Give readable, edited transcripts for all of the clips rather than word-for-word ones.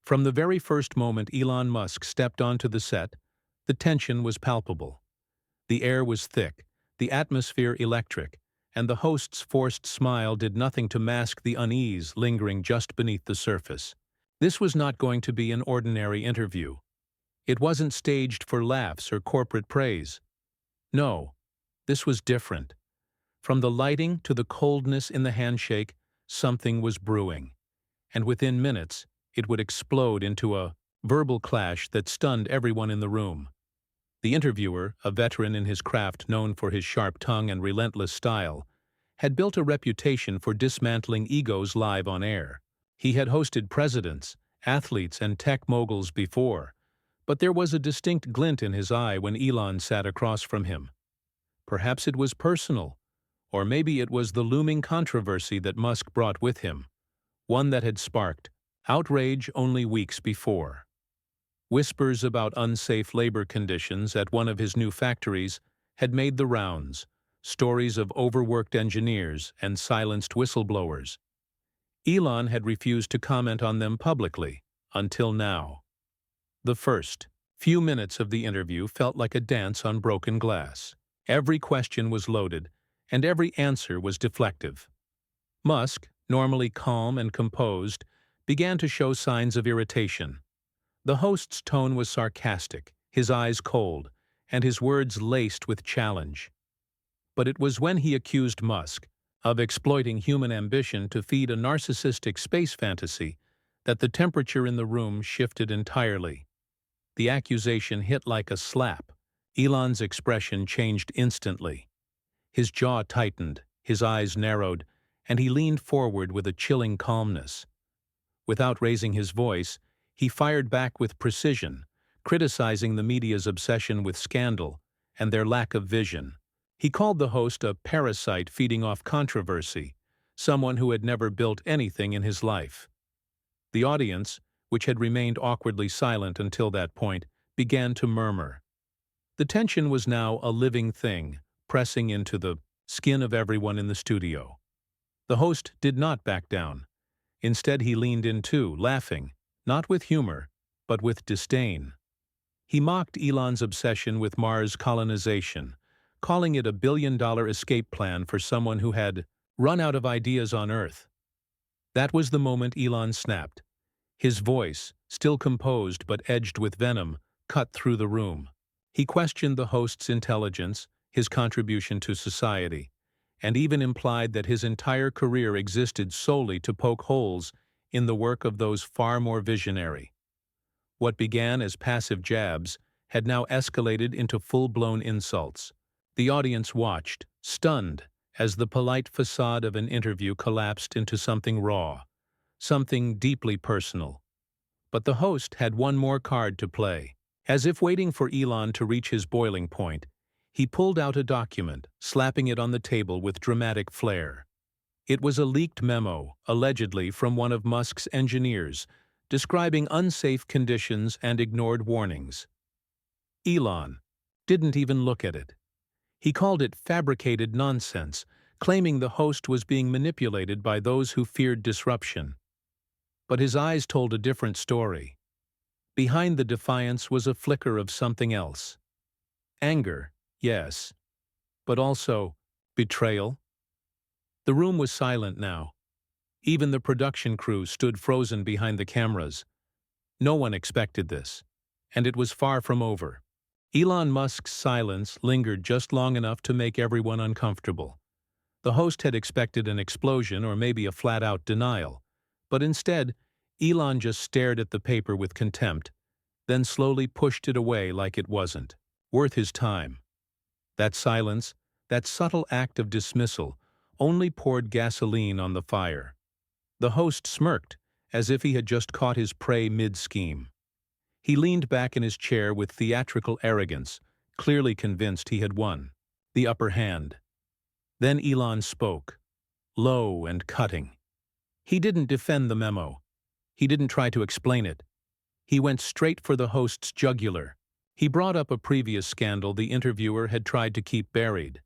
From the very first moment Elon Musk stepped onto the set, the tension was palpable. The air was thick, the atmosphere electric, and the host's forced smile did nothing to mask the unease lingering just beneath the surface. This was not going to be an ordinary interview. It wasn't staged for laughs or corporate praise. No, this was different. From the lighting to the coldness in the handshake, something was brewing. And within minutes, it would explode into a verbal clash that stunned everyone in the room. The interviewer, a veteran in his craft known for his sharp tongue and relentless style, had built a reputation for dismantling egos live on air. He had hosted presidents, athletes, and tech moguls before, but there was a distinct glint in his eye when Elon sat across from him. Perhaps it was personal, or maybe it was the looming controversy that Musk brought with him, one that had sparked outrage only weeks before. Whispers about unsafe labor conditions at one of his new factories had made the rounds, stories of overworked engineers and silenced whistleblowers. Elon had refused to comment on them publicly, until now. The first few minutes of the interview felt like a dance on broken glass. Every question was loaded, and every answer was deflective. Musk, normally calm and composed, began to show signs of irritation. The host's tone was sarcastic, his eyes cold, and his words laced with challenge. But it was when he accused Musk of exploiting human ambition to feed a narcissistic space fantasy that the temperature in the room shifted entirely. The accusation hit like a slap. Elon's expression changed instantly. His jaw tightened, his eyes narrowed, and he leaned forward with a chilling calmness. Without raising his voice, he fired back with precision, criticizing the media's obsession with scandal and their lack of vision. He called the host a parasite feeding off controversy, someone who had never built anything in his life. The audience, which had remained awkwardly silent until that point, began to murmur. The tension was now a living thing, pressing into the skin of everyone in the studio. The host did not back down. Instead, he leaned in too, laughing, not with humor, but with disdain. He mocked Elon's obsession with Mars colonization, calling it a billion-dollar escape plan for someone who had run out of ideas on Earth. That was the moment Elon snapped. His voice, still composed but edged with venom, cut through the room. He questioned the host's intelligence, his contribution to society, and even implied that his entire career existed solely to poke holes in the work of those far more visionary. What began as passive jabs had now escalated into full-blown insults. The audience watched, stunned, as the polite facade of an interview collapsed into something raw, something deeply personal. But the host had one more card to play. As if waiting for Elon to reach his boiling point, he pulled out a document, slapping it on the table with dramatic flair. It was a leaked memo, allegedly from one of Musk's engineers, describing unsafe conditions and ignored warnings. Elon didn't even look at it. He called it fabricated nonsense, claiming the host was being manipulated by those who feared disruption. But his eyes told a different story. Behind the defiance was a flicker of something else. Anger, yes, but also betrayal. The room was silent now. Even the production crew stood frozen behind the cameras. No one expected this, and it was far from over. Elon Musk's silence lingered just long enough to make everyone uncomfortable. The host had expected an explosion or maybe a flat-out denial, but instead, Elon just stared at the paper with contempt, then slowly pushed it away like it wasn't worth his time. That silence, that subtle act of dismissal, only poured gasoline on the fire. The host smirked, as if he had just caught his prey mid-scheme. He leaned back in his chair with theatrical arrogance, clearly convinced he had won the upper hand. Then Elon spoke, low and cutting. He didn't defend the memo. He didn't try to explain it. He went straight for the host's jugular. He brought up a previous scandal the interviewer had tried to keep buried,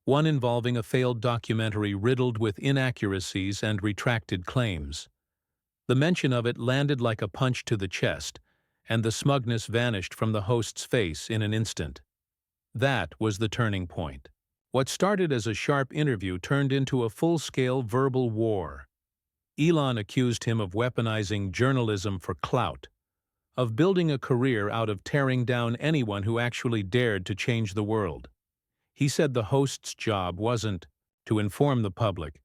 one involving a failed documentary riddled with inaccuracies and retracted claims. The mention of it landed like a punch to the chest, and the smugness vanished from the host's face in an instant. That was the turning point. What started as a sharp interview turned into a full-scale verbal war. Elon accused him of weaponizing journalism for clout, of building a career out of tearing down anyone who actually dared to change the world. He said the host's job wasn't to inform the public,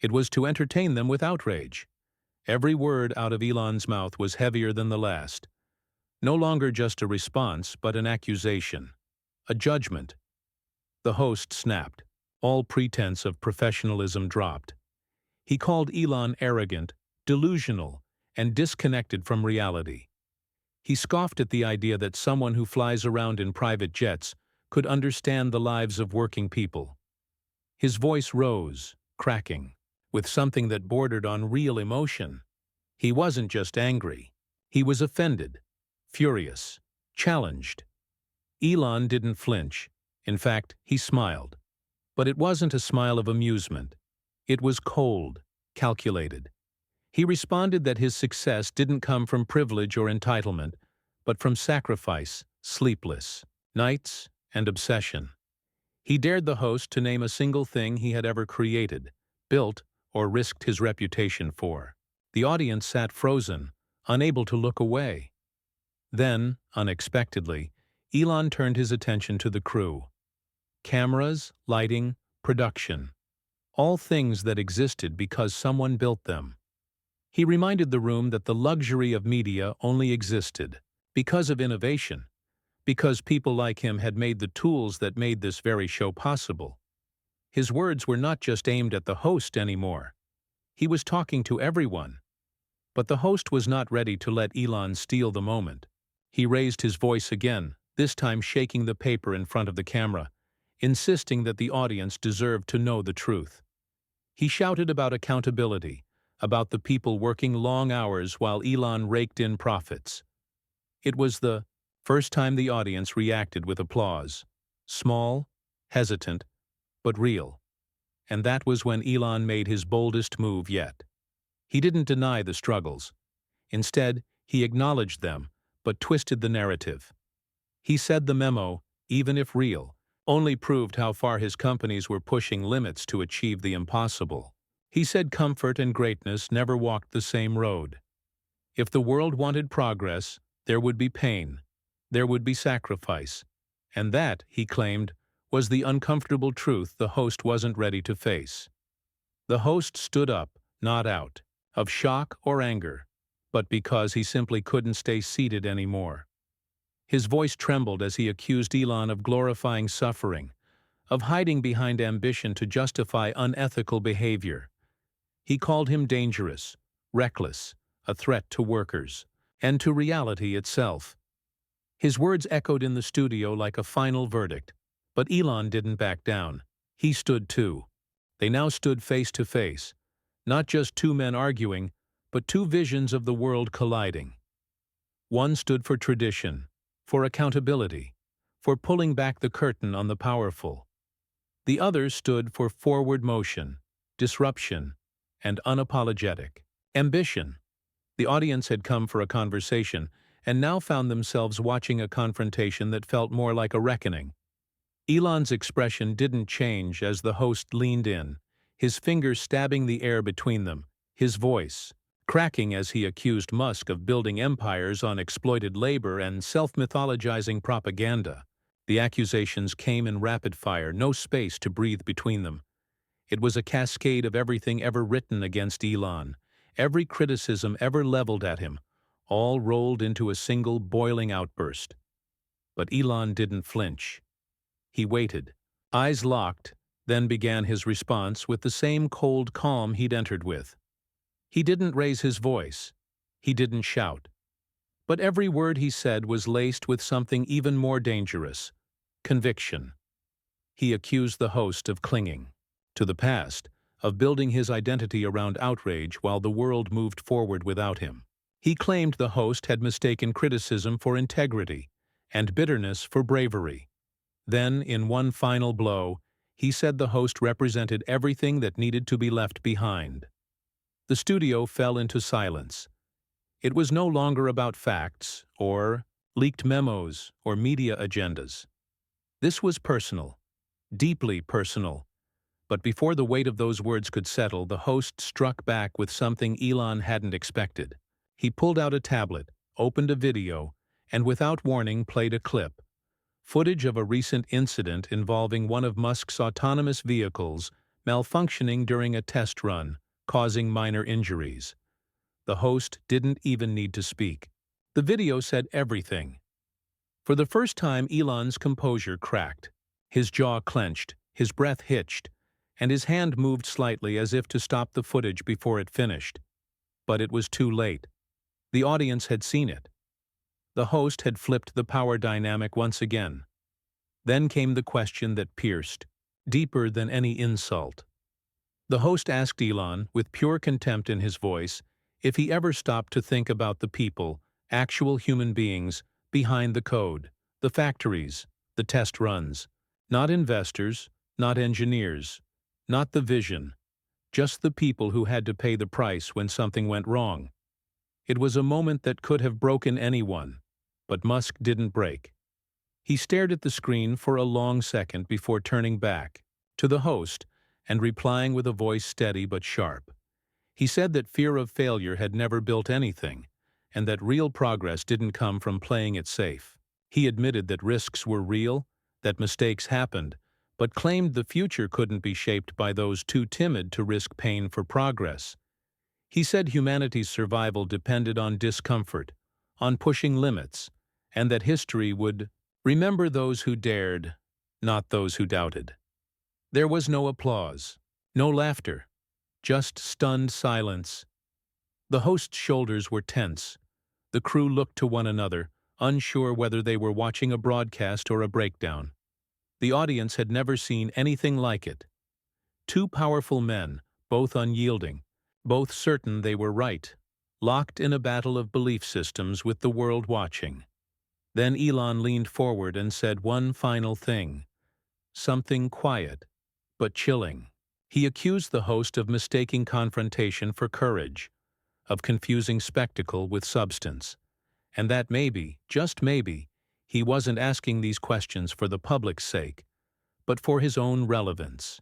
it was to entertain them with outrage. Every word out of Elon's mouth was heavier than the last. No longer just a response, but an accusation. A judgment. The host snapped. All pretense of professionalism dropped. He called Elon arrogant, delusional, and disconnected from reality. He scoffed at the idea that someone who flies around in private jets could understand the lives of working people. His voice rose, cracking, with something that bordered on real emotion. He wasn't just angry. He was offended, furious, challenged. Elon didn't flinch. In fact, he smiled. But it wasn't a smile of amusement. It was cold, calculated. He responded that his success didn't come from privilege or entitlement, but from sacrifice, sleepless nights, and obsession. He dared the host to name a single thing he had ever created, built, or risked his reputation for. The audience sat frozen, unable to look away. Then, unexpectedly, Elon turned his attention to the crew. Cameras, lighting, production. All things that existed because someone built them. He reminded the room that the luxury of media only existed because of innovation, because people like him had made the tools that made this very show possible. His words were not just aimed at the host anymore. He was talking to everyone. But the host was not ready to let Elon steal the moment. He raised his voice again, this time shaking the paper in front of the camera, insisting that the audience deserved to know the truth. He shouted about accountability, about the people working long hours while Elon raked in profits. It was the first time the audience reacted with applause. Small, hesitant, but real. And that was when Elon made his boldest move yet. He didn't deny the struggles. Instead, he acknowledged them, but twisted the narrative. He said the memo, even if real, only proved how far his companies were pushing limits to achieve the impossible. He said comfort and greatness never walked the same road. If the world wanted progress, there would be pain, there would be sacrifice, and that, he claimed, was the uncomfortable truth the host wasn't ready to face. The host stood up, not out of shock or anger, but because he simply couldn't stay seated anymore. His voice trembled as he accused Elon of glorifying suffering, of hiding behind ambition to justify unethical behavior. He called him dangerous, reckless, a threat to workers, and to reality itself. His words echoed in the studio like a final verdict, but Elon didn't back down. He stood too. They now stood face to face, not just two men arguing, but two visions of the world colliding. One stood for tradition, for accountability, for pulling back the curtain on the powerful. The other stood for forward motion, disruption, and unapologetic ambition. The audience had come for a conversation and now found themselves watching a confrontation that felt more like a reckoning. Elon's expression didn't change as the host leaned in, his fingers stabbing the air between them, his voice cracking as he accused Musk of building empires on exploited labor and self-mythologizing propaganda. The accusations came in rapid fire, no space to breathe between them. It was a cascade of everything ever written against Elon, every criticism ever leveled at him, all rolled into a single boiling outburst. But Elon didn't flinch. He waited, eyes locked, then began his response with the same cold calm he'd entered with. He didn't raise his voice. He didn't shout. But every word he said was laced with something even more dangerous: conviction. He accused the host of clinging to the past, of building his identity around outrage while the world moved forward without him. He claimed the host had mistaken criticism for integrity and bitterness for bravery. Then, in one final blow, he said the host represented everything that needed to be left behind. The studio fell into silence. It was no longer about facts, or leaked memos, or media agendas. This was personal, deeply personal. But before the weight of those words could settle, the host struck back with something Elon hadn't expected. He pulled out a tablet, opened a video, and without warning played a clip. Footage of a recent incident involving one of Musk's autonomous vehicles malfunctioning during a test run, causing minor injuries. The host didn't even need to speak. The video said everything. For the first time, Elon's composure cracked. His jaw clenched, his breath hitched, and his hand moved slightly as if to stop the footage before it finished. But it was too late. The audience had seen it. The host had flipped the power dynamic once again. Then came the question that pierced, deeper than any insult. The host asked Elon, with pure contempt in his voice, if he ever stopped to think about the people, actual human beings, behind the code, the factories, the test runs. Not investors, not engineers, not the vision, just the people who had to pay the price when something went wrong. It was a moment that could have broken anyone, but Musk didn't break. He stared at the screen for a long second before turning back to the host and replying with a voice steady but sharp. He said that fear of failure had never built anything, and that real progress didn't come from playing it safe. He admitted that risks were real, that mistakes happened, but claimed the future couldn't be shaped by those too timid to risk pain for progress. He said humanity's survival depended on discomfort, on pushing limits, and that history would remember those who dared, not those who doubted. There was no applause, no laughter, just stunned silence. The host's shoulders were tense. The crew looked to one another, unsure whether they were watching a broadcast or a breakdown. The audience had never seen anything like it. Two powerful men, both unyielding, both certain they were right, locked in a battle of belief systems with the world watching. Then Elon leaned forward and said one final thing, something quiet, but chilling. He accused the host of mistaking confrontation for courage, of confusing spectacle with substance, and that maybe, just maybe, he wasn't asking these questions for the public's sake, but for his own relevance.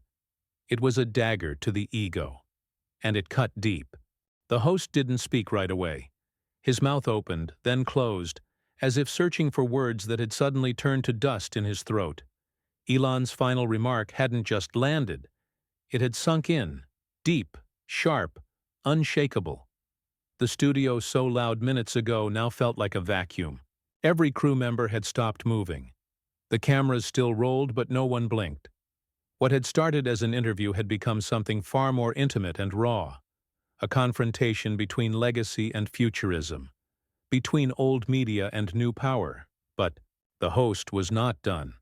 It was a dagger to the ego, and it cut deep. The host didn't speak right away. His mouth opened, then closed, as if searching for words that had suddenly turned to dust in his throat. Elon's final remark hadn't just landed. It had sunk in, deep, sharp, unshakable. The studio so loud minutes ago now felt like a vacuum. Every crew member had stopped moving. The cameras still rolled, but no one blinked. What had started as an interview had become something far more intimate and raw, a confrontation between legacy and futurism, between old media and new power. But the host was not done.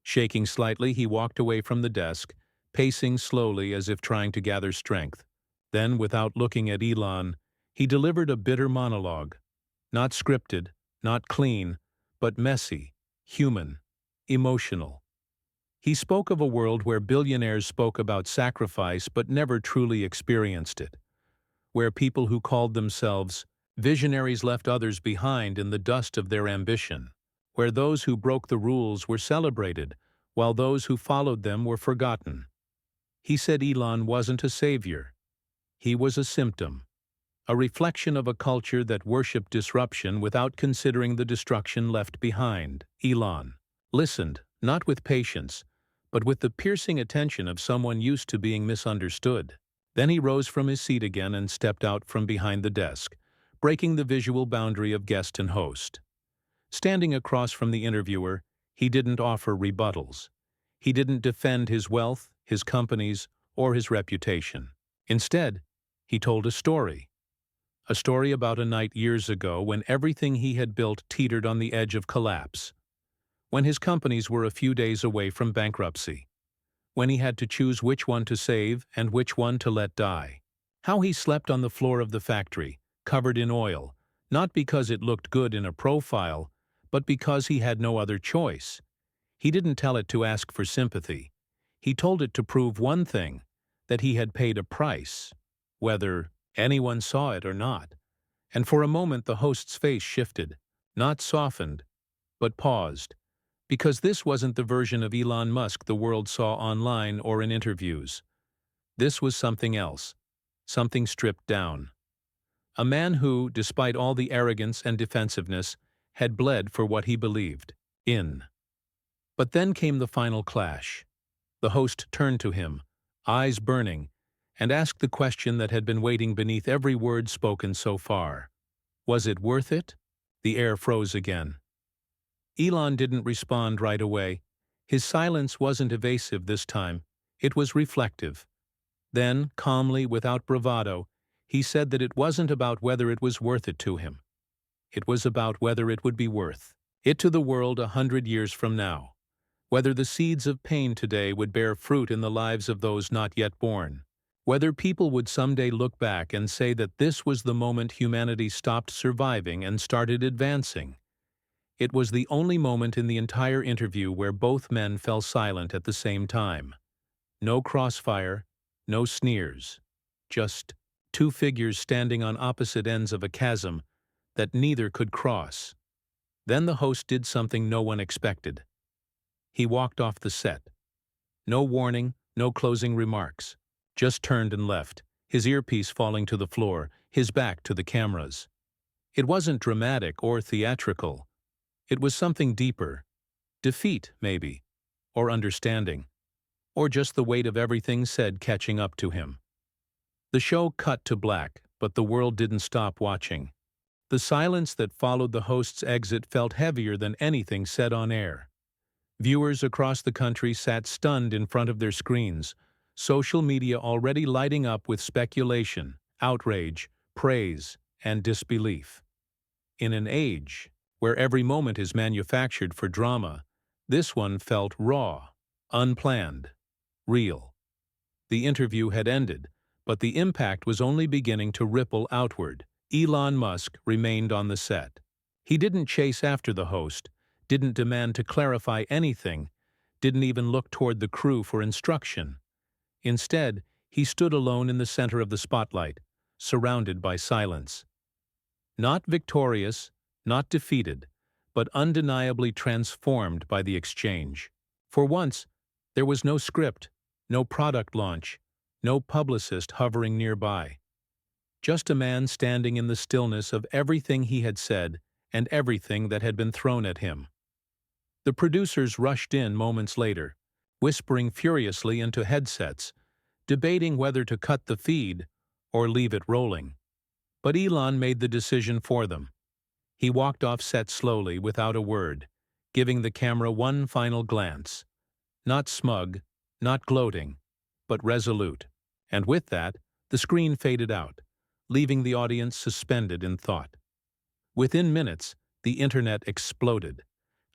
Shaking slightly, he walked away from the desk, pacing slowly as if trying to gather strength. Then, without looking at Elon, he delivered a bitter monologue. Not scripted, not clean, but messy, human, emotional. He spoke of a world where billionaires spoke about sacrifice but never truly experienced it, where people who called themselves visionaries left others behind in the dust of their ambition, where those who broke the rules were celebrated while those who followed them were forgotten. He said Elon wasn't a savior. He was a symptom, a reflection of a culture that worshipped disruption without considering the destruction left behind. Elon listened, not with patience, but with the piercing attention of someone used to being misunderstood. Then he rose from his seat again and stepped out from behind the desk, breaking the visual boundary of guest and host. Standing across from the interviewer, he didn't offer rebuttals. He didn't defend his wealth, his companies, or his reputation. Instead, he told a story about a night years ago when everything he had built teetered on the edge of collapse, when his companies were a few days away from bankruptcy, when he had to choose which one to save and which one to let die. How he slept on the floor of the factory, covered in oil, not because it looked good in a profile, but because he had no other choice. He didn't tell it to ask for sympathy. He told it to prove one thing, that he had paid a price, whether anyone saw it or not, and for a moment the host's face shifted, not softened, but paused, because this wasn't the version of Elon Musk the world saw online or in interviews. This was something else, something stripped down. A man who, despite all the arrogance and defensiveness, had bled for what he believed in. But then came the final clash. The host turned to him, eyes burning, and asked the question that had been waiting beneath every word spoken so far. Was it worth it? The air froze again. Elon didn't respond right away. His silence wasn't evasive this time. It was reflective. Then, calmly, without bravado, he said that it wasn't about whether it was worth it to him. It was about whether it would be worth it to the world 100 years from now. Whether the seeds of pain today would bear fruit in the lives of those not yet born. Whether people would someday look back and say that this was the moment humanity stopped surviving and started advancing. It was the only moment in the entire interview where both men fell silent at the same time. No crossfire, no sneers. Just two figures standing on opposite ends of a chasm that neither could cross. Then the host did something no one expected. He walked off the set. No warning, no closing remarks. Just turned and left, his earpiece falling to the floor, his back to the cameras. It wasn't dramatic or theatrical. It was something deeper. Defeat, maybe. Or understanding. Or just the weight of everything said catching up to him. The show cut to black, but the world didn't stop watching. The silence that followed the host's exit felt heavier than anything said on air. Viewers across the country sat stunned in front of their screens, social media already lighting up with speculation, outrage, praise, and disbelief. In an age where every moment is manufactured for drama, this one felt raw, unplanned, real. The interview had ended, but the impact was only beginning to ripple outward. Elon Musk remained on the set. He didn't chase after the host, didn't demand to clarify anything, didn't even look toward the crew for instruction. Instead, he stood alone in the center of the spotlight, surrounded by silence. Not victorious, not defeated, but undeniably transformed by the exchange. For once, there was no script, no product launch, no publicist hovering nearby. Just a man standing in the stillness of everything he had said and everything that had been thrown at him. The producers rushed in moments later, whispering furiously into headsets, debating whether to cut the feed or leave it rolling. But Elon made the decision for them. He walked off set slowly without a word, giving the camera one final glance. Not smug, not gloating, but resolute. And with that, the screen faded out, leaving the audience suspended in thought. Within minutes, the internet exploded.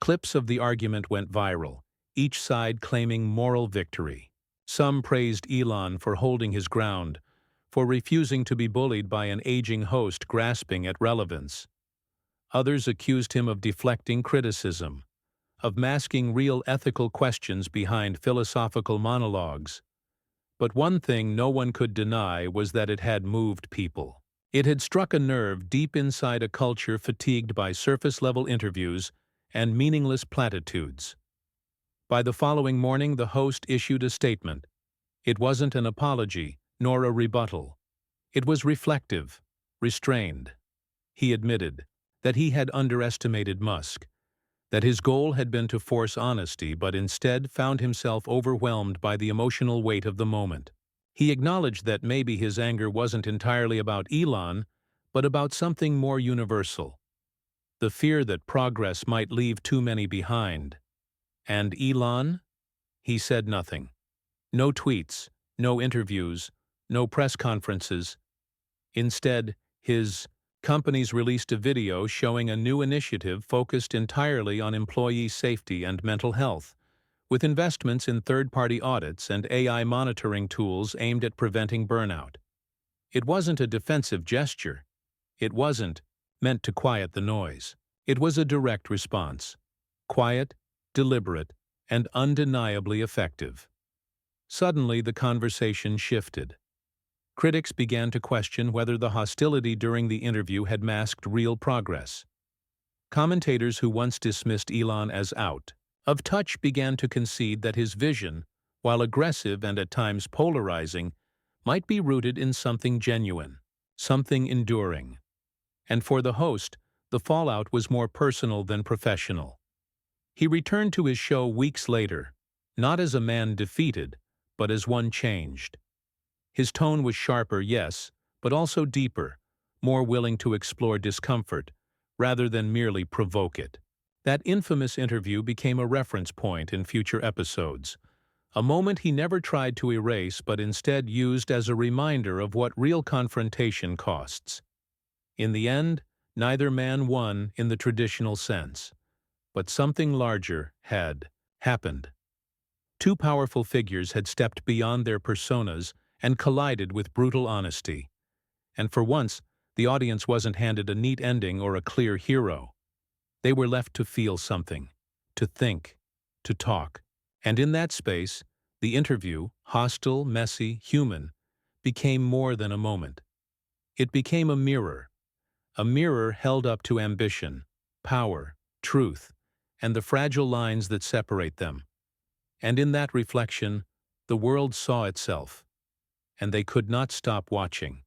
Clips of the argument went viral, each side claiming moral victory. Some praised Elon for holding his ground, for refusing to be bullied by an aging host grasping at relevance. Others accused him of deflecting criticism, of masking real ethical questions behind philosophical monologues. But one thing no one could deny was that it had moved people. It had struck a nerve deep inside a culture fatigued by surface-level interviews and meaningless platitudes. By the following morning, the host issued a statement. It wasn't an apology, nor a rebuttal. It was reflective, restrained. He admitted that he had underestimated Musk, that his goal had been to force honesty but instead found himself overwhelmed by the emotional weight of the moment. He acknowledged that maybe his anger wasn't entirely about Elon, but about something more universal. The fear that progress might leave too many behind. And Elon? He said nothing. No tweets, no interviews, no press conferences. Instead, his companies released a video showing a new initiative focused entirely on employee safety and mental health, with investments in third-party audits and AI monitoring tools aimed at preventing burnout. It wasn't a defensive gesture. It wasn't meant to quiet the noise. It was a direct response. Quiet, deliberate, and undeniably effective. Suddenly, the conversation shifted. Critics began to question whether the hostility during the interview had masked real progress. Commentators who once dismissed Elon as out of touch began to concede that his vision, while aggressive and at times polarizing, might be rooted in something genuine, something enduring. And for the host, the fallout was more personal than professional. He returned to his show weeks later, not as a man defeated, but as one changed. His tone was sharper, yes, but also deeper, more willing to explore discomfort, rather than merely provoke it. That infamous interview became a reference point in future episodes, a moment he never tried to erase but instead used as a reminder of what real confrontation costs. In the end, neither man won in the traditional sense, but something larger had happened. Two powerful figures had stepped beyond their personas and collided with brutal honesty. And for once, the audience wasn't handed a neat ending or a clear hero. They were left to feel something, to think, to talk. And in that space, the interview, hostile, messy, human, became more than a moment. It became a mirror held up to ambition, power, truth, and the fragile lines that separate them. And in that reflection, the world saw itself, and they could not stop watching.